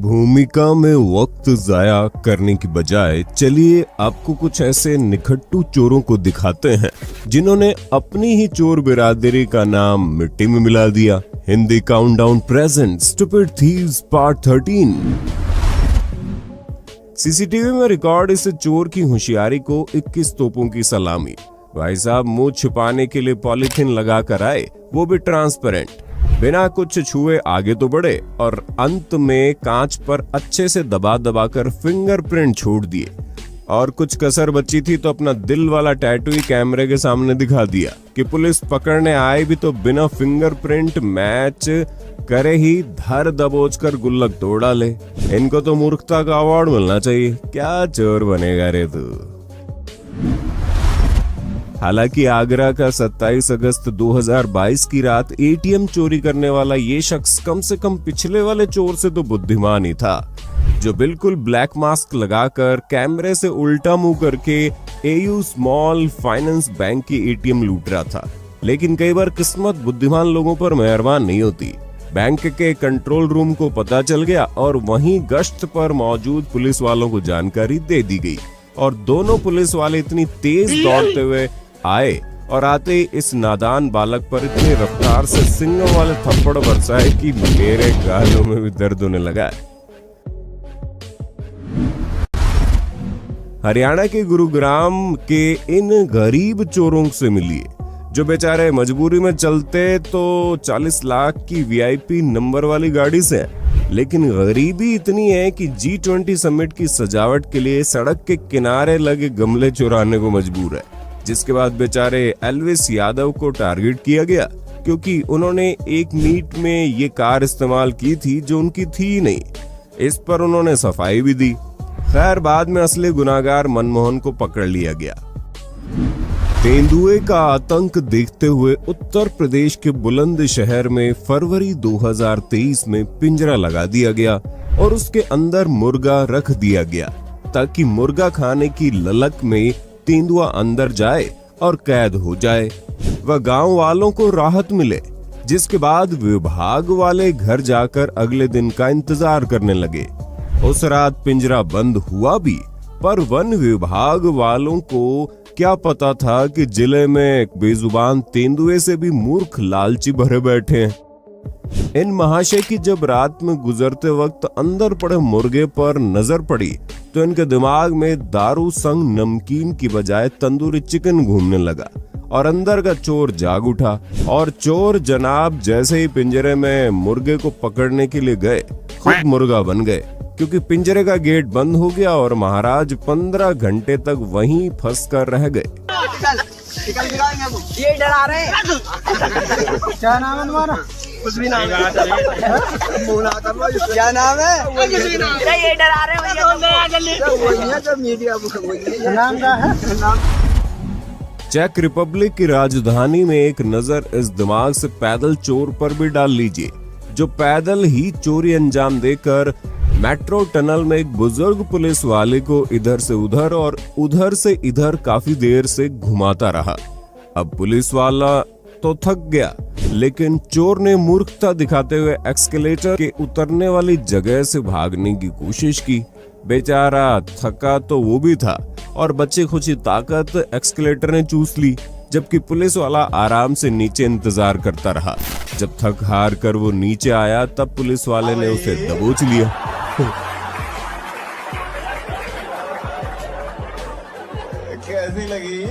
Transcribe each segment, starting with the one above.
भूमिका में वक्त जाया करने की बजाय चलिए आपको कुछ ऐसे निखट्टू चोरों को दिखाते हैं जिन्होंने अपनी ही चोर बिरादरी का नाम मिट्टी में मिला दिया। Hindi countdown present stupid thieves part 13। CCTV में रिकॉर्ड इस चोर की होशियारी को 21 तोपों की सलामी। भाई साहब मुंह छुपाने के लिए पॉलीथिन लगा कर आए, वो भी ट्रांसपेरेंट, बिना कुछ छुए आगे तो बढ़े और अंत में कांच पर अच्छे से दबा दबा कर फिंगरप्रिंट छोड़ दिए। और कुछ कसर बची थी तो अपना दिल वाला टैटू ही कैमरे के सामने दिखा दिया कि पुलिस पकड़ने आए भी तो बिना फिंगरप्रिंट मैच करे ही धर दबोच कर गुल्लक तोड़ डाले। इनको तो मूर्खता का अवार्ड मिलना चाहिए। क्या चोर बनेगा रे तू। हालांकि आगरा का 27 अगस्त 2022 की रात एटीएम चोरी करने वाला ये शख्स कम से कम पिछले वाले चोर से तो बुद्धिमान ही था, जो बिल्कुल ब्लैक मास्क लगाकर कैमरे से उल्टा मुंह करके एयू स्मॉल फाइनेंस बैंक की एटीएम लूट रहा था। लेकिन कई बार किस्मत बुद्धिमान लोगों पर मेहरबान नहीं होती। बैंक के कंट्रोल रूम को पता चल गया और वहीं गश्त पर मौजूद पुलिस वालों को जानकारी दे दी गई और दोनों पुलिस वाले इतनी तेज दौड़ते हुए आए और आते ही इस नादान बालक पर इतनी रफ्तार से सिंगों वाले थप्पड़ बरसाए कि मेरे गालों में भी दर्द होने लगा। हरियाणा के गुरुग्राम के इन गरीब चोरों से मिलिए जो बेचारे मजबूरी में चलते तो 40 लाख की वीआईपी नंबर वाली गाड़ी से, लेकिन गरीबी इतनी है कि G20 समिट की सजावट के लिए सड़क के किनारे लगे गमले चुराने को मजबूर है। जिसके बाद बेचारे एल्विस यादव को टारगेट किया गया क्योंकि उन्होंने एक मीट में ये कार इस्तेमाल की थी जो उनकी थी ही नहीं। इस पर उन्होंने सफाई भी दी। खैर बाद में असली गुनाहगार मनमोहन को पकड़ लिया गया। तेंदुए का आतंक देखते हुए उत्तर प्रदेश के बुलंदशहर में फरवरी 2023 में पिंजरा लगा दिया गया और उसके अंदर मुर्गा रख दिया गया ताकि मुर्गा खाने की ललक में तेंदुआ अंदर जाए और कैद हो जाए व गांव वालों को राहत मिले। जिसके बाद विभाग वाले घर जाकर अगले दिन का इंतजार करने लगे। उस रात पिंजरा बंद हुआ भी, पर वन विभाग वालों को क्या पता था कि जिले में बेजुबान तेंदुए से भी मूर्ख लालची भरे बैठे हैं। इन महाशय की जब रात में गुजरते वक्त अंदर पड़े मुर्गे पर नजर पड़ी तो इनके दिमाग में दारू संग नमकीन की बजाय तंदूरी चिकन घूमने लगा और अंदर का चोर जाग उठा। और चोर जनाब जैसे ही पिंजरे में मुर्गे को पकड़ने के लिए गए खुद मुर्गा बन गए क्योंकि पिंजरे का गेट बंद हो गया और महाराज 15 घंटे तक वहीं फंस कर रह गए। ये डरा रहे हैं। क्या नाम है तुम्हारा? कुछ भी नाम है। क्या नाम है? ये डरा रहे हैं। नाम क्या है? चेक रिपब्लिक की राजधानी में एक नजर इस दिमाग से पैदल चोर पर भी डाल लीजिए जो पैदल ही चोरी अंजाम देकर मेट्रो टनल में एक बुजुर्ग पुलिस वाले को इधर से उधर और उधर से इधर काफी देर से घुमाता रहा। अब पुलिस वाला तो थक गया, लेकिन चोर ने मूर्खता दिखाते हुए एक्सकेलेटर के उतरने वाली जगह से भागने की कोशिश की। बेचारा थका तो वो भी था और बच्चे खुशी ताकत एक्सकेलेटर ने चूस ली, जबकि पुलिस वाला आराम से नीचे इंतजार करता रहा। जब थक हार कर वो नीचे आया तब पुलिस वाले ने उसे दबोच लिया। कैसी लगी?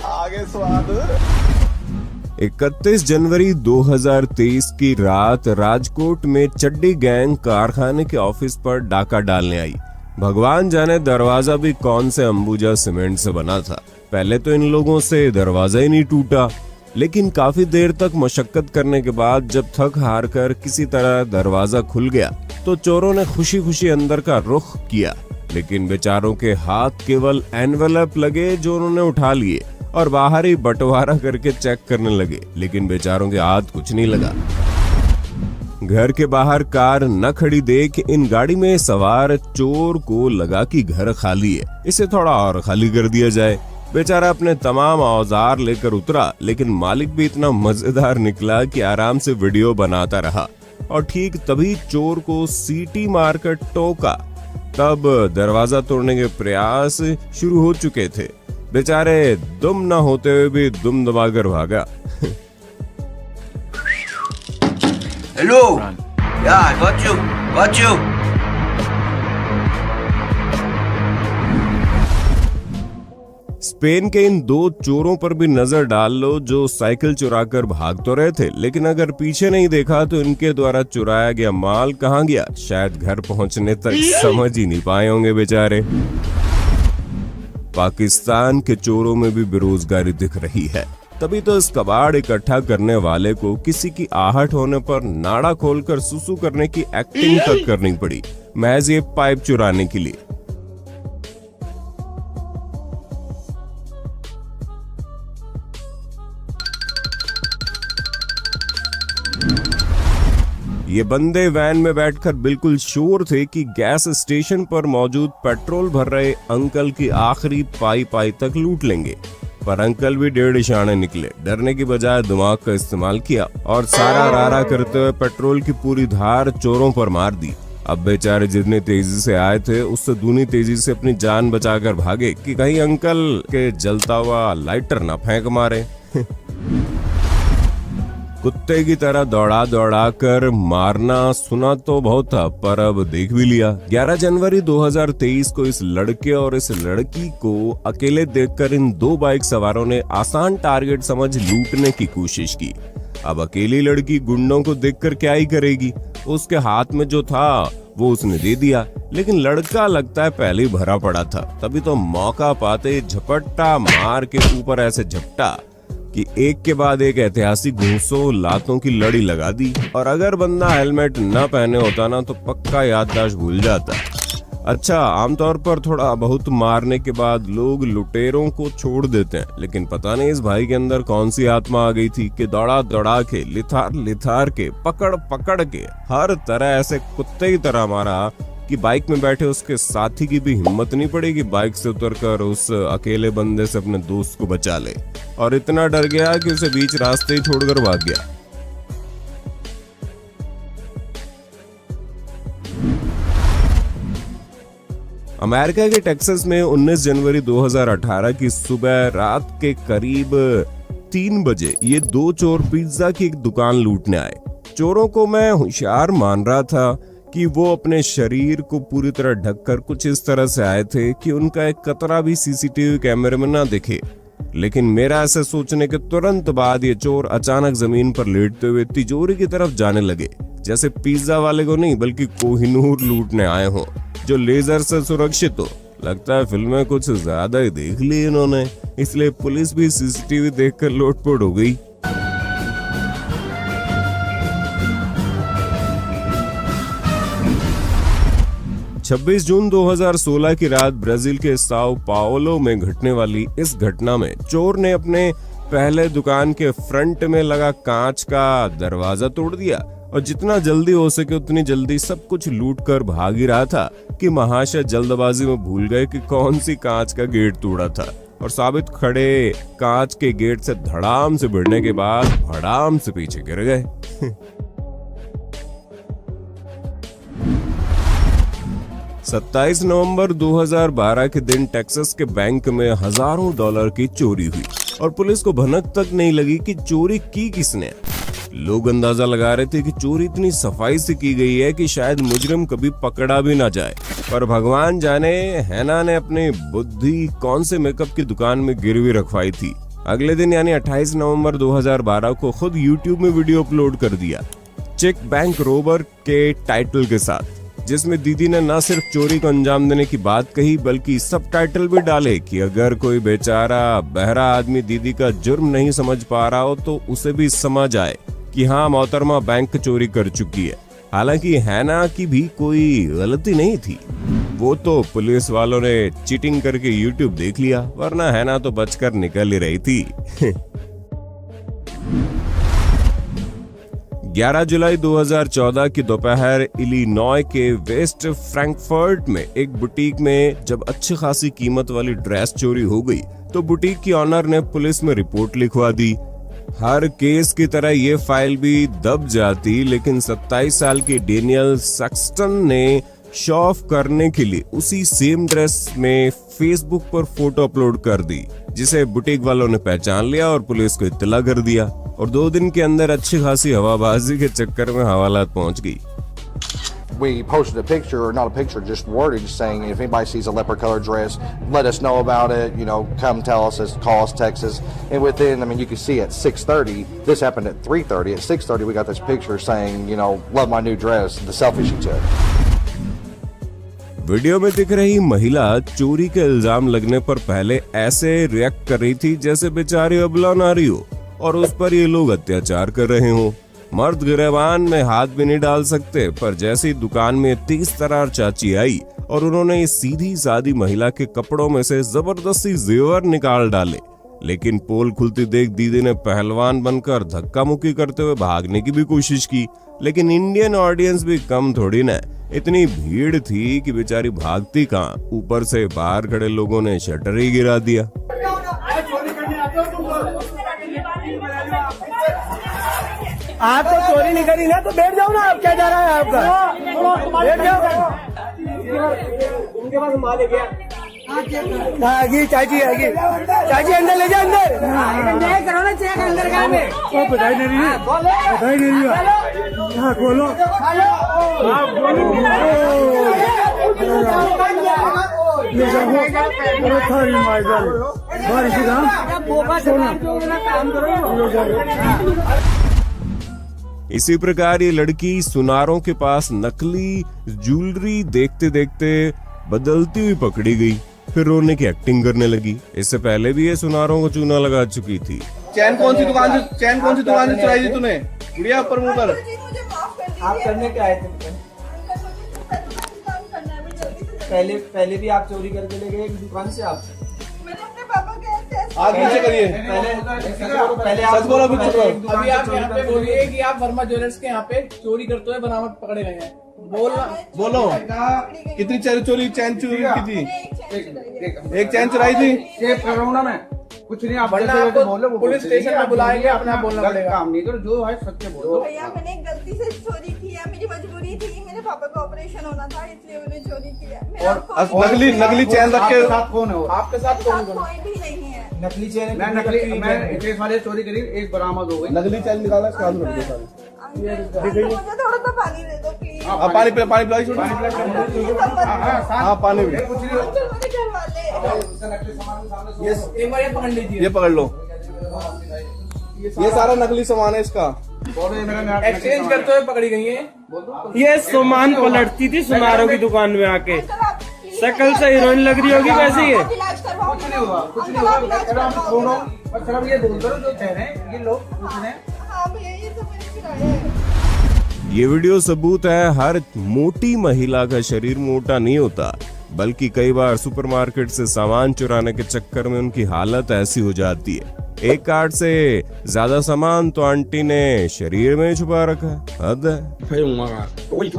आगे स्वाद। 31 जनवरी 2023 की रात राजकोट में चड्डी गैंग कारखाने के ऑफिस पर डाका डालने आई। भगवान जाने दरवाजा भी कौन से अंबुजा सीमेंट से बना था। पहले तो इन लोगों से दरवाजा ही नहीं टूटा, लेकिन काफी देर तक मशक्कत करने के बाद जब थक हार कर किसी तरह दरवाजा खुल गया तो चोरों ने खुशी खुशी अंदर का रुख किया। लेकिन बेचारों के हाथ केवल एनवेलप लगे जो उन्होंने उठा लिए और बाहर ही बंटवारा करके चेक करने लगे, लेकिन बेचारों के हाथ कुछ नहीं लगा। घर के बाहर कार न खड़ी देख इन गाड़ी में सवार चोर को लगा कि घर खाली है, इसे थोड़ा और खाली कर दिया जाए। बेचारा अपने तमाम औजार लेकर उतरा, लेकिन मालिक भी इतना मजेदार निकला कि आराम से वीडियो बनाता रहा और ठीक तभी चोर को सीटी मारकर टोका। तब दरवाजा तोड़ने के प्रयास शुरू हो चुके थे। बेचारे दुम न होते हुए भी दुम दबाकर भागा। Hello. Yeah, I got you. Got you. Spain के इन दो चोरों पर भी नजर डाल लो जो साइकिल चुराकर भाग तो रहे थे, लेकिन अगर पीछे नहीं देखा तो इनके द्वारा चुराया गया माल कहां गया शायद घर पहुंचने तक समझ ही नहीं पाए होंगे बेचारे। पाकिस्तान के चोरों में भी बेरोजगारी दिख रही है, तभी तो इस कबाड़ इकट्ठा करने वाले को किसी की आहट होने पर नाड़ा खोलकर सुसु करने की एक्टिंग तक करनी पड़ी, महज ये पाइप चुराने के लिए। ये बंदे वैन में बैठकर बिल्कुल श्योर थे कि गैस स्टेशन पर मौजूद पेट्रोल भर रहे अंकल की आखिरी पाई तक लूट लेंगे, पर अंकल भी डेढ़ इशाने निकले। डरने की बजाय दिमाग का इस्तेमाल किया और सारा रारा करते हुए पेट्रोल की पूरी धार चोरों पर मार दी। अब बेचारे जितनी तेजी से आए थे उससे दूनी तेजी से अपनी जान बचाकर भागे कि कहीं अंकल के जलता हुआ लाइटर ना फेंक मारे। कुत्ते की तरह दौड़ा दौड़ा कर मारना सुना तो बहुत था, पर अब देख भी लिया। 11 जनवरी 2023 को इस लड़के और इस लड़की को अकेले देखकर इन दो बाइक सवारों ने आसान टारगेट समझ लूटने की कोशिश की। अब अकेली लड़की गुंडों को देखकर क्या ही करेगी, उसके हाथ में जो था वो उसने दे दिया, लेकिन लड़का लगता है पहले ही भरा पड़ा था। तभी तो मौका पाते झपट्टा मार के ऊपर ऐसे झपटा कि एक के बाद एक ऐतिहासिक घूंसों लातों की लड़ी लगा दी। और अगर बंदा हेलमेट न पहने होता ना तो पक्का याददाश्त भूल जाता। अच्छा, आमतौर पर थोड़ा बहुत मारने के बाद लोग लुटेरों को छोड़ देते हैं, लेकिन पता नहीं इस भाई के अंदर कौन सी आत्मा आ गई थी कि दौड़ा दौड़ा के लिथार के पकड़ के हर तरह ऐसे कुत्ते की तरह मारा कि बाइक में बैठे उसके साथी की भी हिम्मत नहीं पड़ी कि बाइक से उतरकर उस अकेले बंदे से अपने दोस्त को बचा ले, और इतना डर गया कि उसे बीच रास्ते ही छोड़कर भाग गया। अमेरिका के टेक्सास में 19 जनवरी 2018 की सुबह रात के करीब 3 बजे ये दो चोर पिज्जा की एक दुकान लूटने आए। चोरों को मैं होशियार मान रहा था कि वो अपने शरीर को पूरी तरह ढककर कुछ इस तरह से आए थे कि उनका एक कतरा भी सीसीटीवी कैमरे में ना दिखे। लेकिन मेरा ऐसे सोचने के तुरंत बाद ये चोर अचानक जमीन पर लेटते हुए तिजोरी की तरफ जाने लगे, जैसे पिज्जा वाले को नहीं बल्कि कोहिनूर लूटने आए हो जो लेजर से सुरक्षित हो। लगता है फिल्में कुछ ज्यादा ही देख ली इन्होंने, इसलिए पुलिस भी सीसीटीवी देखकर लोटपोट हो गई। छब्बीस जून 2016 की रात ब्राजील के साओ पाओलो में घटने वाली इस घटना में चोर ने अपने पहले दुकान के फ्रंट में लगा कांच का दरवाजा तोड़ दिया और जितना जल्दी हो सके उतनी जल्दी सब कुछ लूटकर भाग ही रहा था कि महाशय जल्दबाजी में भूल गए कि कौन सी कांच का गेट तोड़ा था, और साबित खड़े कांच के गेट से धड़ाम से भिड़ने के बाद भड़ाम से पीछे गिर गए। 27 नवंबर 2012 के दिन टेक्सास के बैंक में हजारों डॉलर की चोरी हुई और पुलिस को भनक तक नहीं लगी कि चोरी की किसने। लोग अंदाजा लगा रहे थे कि चोरी इतनी सफाई से की गई है कि शायद मुजरिम कभी पकड़ा भी ना जाए, पर भगवान जाने हैना ने अपनी बुद्धि कौन से मेकअप की दुकान में गिरवी रखवाई थी। अगले दिन यानी 28 नवंबर 2012 को खुद YouTube में वीडियो अपलोड कर दिया चेक बैंक रोबर के टाइटल के साथ, जिसमें दीदी ने न सिर्फ चोरी को अंजाम देने की बात कही बल्कि सब टाइटल भी डाले कि अगर कोई बेचारा बहरा आदमी दीदी का जुर्म नहीं समझ पा रहा हो तो उसे भी समझ आए कि हाँ मोहतरमा बैंक चोरी कर चुकी है। हालांकि हैना की भी कोई गलती नहीं थी, वो तो पुलिस वालों ने चीटिंग करके YouTube देख लिया, वरना हैना तो बचकर निकल ही रही थी। 11 जुलाई 2014 की दोपहर इलिनॉय के वेस्ट फ्रैंकफर्ट में एक बुटीक में जब अच्छी खासी कीमत वाली ड्रेस चोरी हो गई तो बुटीक की ऑनर ने पुलिस में रिपोर्ट लिखवा दी। हर केस की तरह ये फाइल भी दब जाती, लेकिन 27 साल की डेनियल सक्सटन ने शो ऑफ करने के लिए उसी सेम ड्रेस में फेसबुक पर फोटो अपलोड कर दी, जिसे बुटीक वालों ने पहचान लिया और पुलिस को इत्तला कर दिया। और 2 दिन के अंदर अच्छी खासी हवाबाजी के चक्कर में हवालात पहुंच गई। We posted a picture, or not a picture, just wordage saying if anybody sees a leopard colored dress, let us know about it, you know, come tell us, call us, text us. And within, I mean, you can see at 6:30, this happened at 3:30, at 6:30 we got this picture saying, you know, love my new dress, the selfie she took. Video में दिख रही महिला चोरी के इल्जाम लगने पर पहले ऐसे रिएक्ट कर रही थी जैसे बेचारी अबला नारी हो और उस पर ये लोग अत्याचार कर रहे हो। मर्द गिरेबान में हाथ भी नहीं डाल सकते, पर जैसे ही दुकान में 30 तरार चाची आई और उन्होंने इस सीधी सादी महिला के कपड़ों में से जबरदस्ती जेवर निकाल डाले, लेकिन पोल खुलती देख दीदी ने पहलवान बनकर धक्का मुक्की करते हुए भागने की भी कोशिश की। लेकिन इंडियन ऑडियंस भी कम थोड़ी न, इतनी भीड़ थी कि बेचारी भागती कहाँ, ऊपर से बाहर खड़े लोगों ने शटर ही गिरा दिया। आप तो चोरी नहीं करी ना, तो बैठ जाओ ना, आप क्या जा रहा है आपका, बैठ जाओ। उनके पास माल है क्या? आगी चाची आगी, चाची अंदर ले जा, अंदर करो ना, चेक अंदर का में बताई नहीं रही, बताई नहीं रही। हाँ खोलो, इसी प्रकार ये लड़की सुनारों के पास नकली ज्वेलरी देखते देखते बदलती हुई पकड़ी गई, फिर रोने की एक्टिंग करने लगी। इससे पहले भी ये सुनारों को चूना लगा चुकी थी। चैन कौन सी दुकान से चुराई थी तूने? गुड़िया ऊपर मुंह कर। आप करने क्या आए थे? पहले भी आप चोरी करके ले गए दुकान से। आप आगे नीचे करिए, पहले सच बोलो। अभी आप यहाँ पे बोलिए कि आप वर्मा ज्वेलर्स के यहाँ पे चोरी करते हुए बरामद पकड़े गए हैं। बोलो कितनी चैन चोरी की थी? एक चैन चुराई थी। में कुछ नहीं, आप पुलिस स्टेशन में बुलाएंगे, अपने आप बोलना पड़ेगा। काम नहीं करो, जो है सत्य बोलो। भैया मैंने गलती से चोरी की है, मेरी मजबूरी थी, मेरे पापा का ऑपरेशन होना था, इसलिए मैंने चोरी की है। नकली चैन रख के साथ कौन है? आपके साथ कौन कोई भी नहीं है। नकली चैन, मैं इतने सारे चोरी करी, एक बरामद हो गई। नकली चैन निकाला, इसका हाथ रख दो सारे। मुझे थोड़ा सा पानी दे दो प्लीज। पानी पिलाई छोड़। हाँ पानी भी। मेरे घर वाले एक बार ये पकड़ लीजिए, ये पकड़ लो, ये सारा नकली सामान है इसका। एक्सचेंज करते हुए पकड़ी गई है। ये सामान पलटती थी सुनारों की दुकान में आके, शकल से हीरोइन लग रही होगी वैसे ही है। इलाज करवाओ। कुछ नहीं होगा, कुछ नहीं होगा। सिर्फ ये बोल दो जो ठहरे ये लोग कुछ नहीं। हाँ भैया, ये सब मैंने चुराया है। ये वीडियो सबूत है हर मोटी महिला का शरीर मोटा नहीं होता, बल्कि कई बार सुपरमार्केट से सामान चुराने के चक्कर में उनकी हालत ऐसी हो जाती है। एक कार्ड से ज्यादा सामान तो आंटी ने शरीर में छुपा रखा है। हद है। Wait.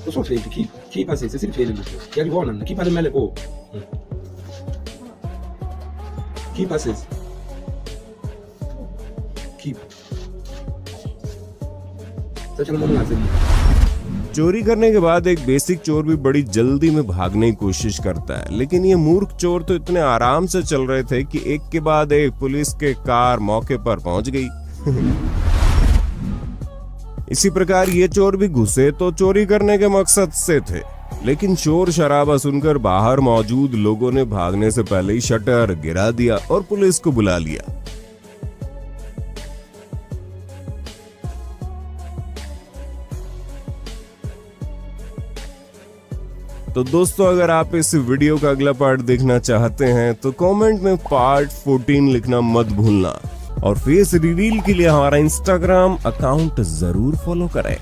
That's what to keep us. It's a feeling. Yeah, you want to keep on the mellow. Keep us. Keep. Such a moment. चोरी करने के बाद एक बेसिक चोर भी बड़ी जल्दी में भागने की कोशिश करता है, लेकिन ये मूर्ख चोर तो इतने आराम से चल रहे थे कि एक के बाद एक पुलिस के कार मौके पर पहुंच गई। इसी प्रकार ये चोर भी घुसे तो चोरी करने के मकसद से थे, लेकिन शोर शराबा सुनकर बाहर मौजूद लोगों ने भागने से पहले ही शटर गिरा दिया और पुलिस को बुला लिया। तो दोस्तों, अगर आप इस वीडियो का अगला पार्ट देखना चाहते हैं तो कमेंट में पार्ट 14 लिखना मत भूलना और फेस रिवील के लिए हमारा इंस्टाग्राम अकाउंट जरूर फॉलो करें।